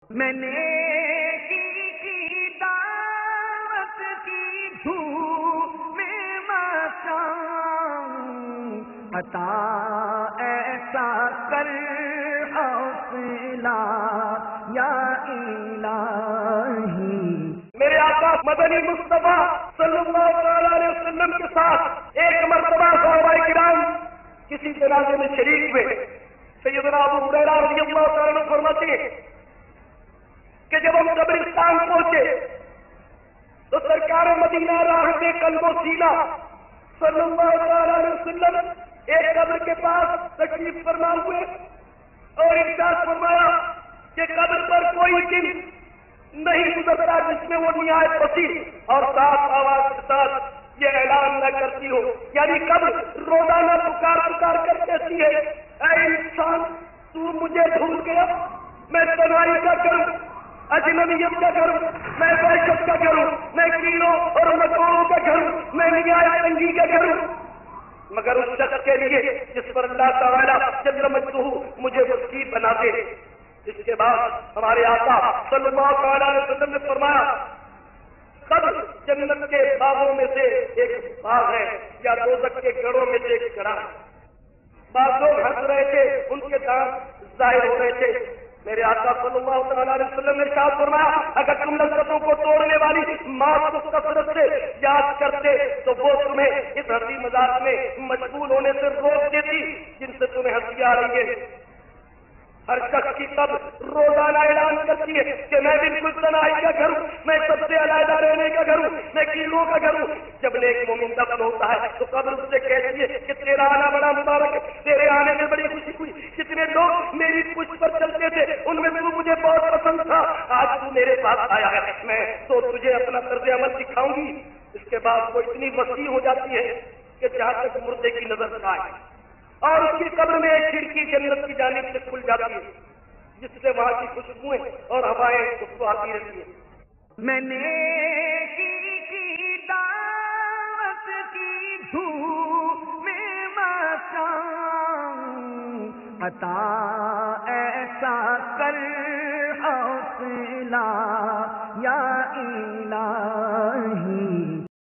میں نیکی کی دعوت کی دھوم میں مچاؤں، عطا ایسا کر حوصلہ یا الہی۔ میرے آقا مدنی مصطفیٰ صلی اللہ علیہ وسلم کے ساتھ ایک مرتبہ صحابہ کرام کسی جنازے میں شریک ہوئے۔ سیدنا ابو ہریرہ رضی اللہ تعالیٰ عنہ فرماتے ہیں کہ جب ہم قبرستان پہنچے تو سرکار مدینہ راحت قلب و سینہ صلی اللہ علیہ وسلم ایک قبر کے پاس تشریف فرما ہوئے اور ارشاد فرمایا کہ قبر پر کوئی دن نہیں گزرتا جس میں وہ نہایت پسند اور صاف آواز کے ساتھ یہ اعلان نہ کرتی ہو، یعنی قبر روزانہ پکار پکار کر کہتی ہے اے انسان تو مجھے بھول گیا، میں تنہائی کا کروں، اجنبیت کا کروں، میں وحشت کا کروں، میں کیڑوں اور مکوڑوں کا کروں، میں نہایت تنگی کا کروں، مگر اس شخص کے لیے جس پر اللہ تعالیٰ جل مجدہ مجھے وسیع بنا دے۔ اس کے بعد ہمارے آقا صلی اللہ علیہ وسلم نے فرمایا قبر جنت کے باغوں میں سے ایک باغ ہے یا دوزخ کے گڑھوں میں سے ایک گڑھا ہے۔ بعض لوگ ہنس رہے تھے، ان کے دانت ظاہر ہو رہے تھے۔ میرے آقا صلی اللہ علیہ وسلم نے ارشاد فرمایا اگر تم لذتوں کو توڑنے والی موت کو کثرت سے یاد کرتے تو وہ تمہیں اس ہنسی مذاق میں مشغول ہونے سے روک دیتی جن سے تمہیں ہنسی آ رہی ہے۔ ہر شخص کی قبر روزانہ اعلان کرتی ہے کہ میں بالکل تنہائی کا گھر ہوں، میں سب سے علیحدہ رہنے کا گھر ہوں، میں کیڑوں کا گھر ہوں۔ جب نیک مومن دفن ہوتا ہے تو قبر اس سے کہتی ہے کہ تیرا آنا بڑا مبارک ہے، تیرے آنے میں بڑی خوشی ہوئی، جتنے لوگ میری پشت پر چلتے تھے ان میں تو مجھے بہت پسند تھا، آج تو میرے پاس آیا ہے، میں تو تجھے اپنا طرز عمل دکھاؤں گی۔ اس کے بعد وہ اتنی وسیع ہو جاتی ہے کہ جہاں تک مردے کی نظر آئے، اور اس کی قبر میں ایک کھڑکی جنت کی جانب سے کھل جاتی ہے جس سے وہاں کی خوشبوئیں اور ہوائیں اس کو آتی رہتی ہیں۔ میں نیکی کی دعوت کی دھوم میں مچاؤں، عطا ایسا کر حوصلہ یا الہی۔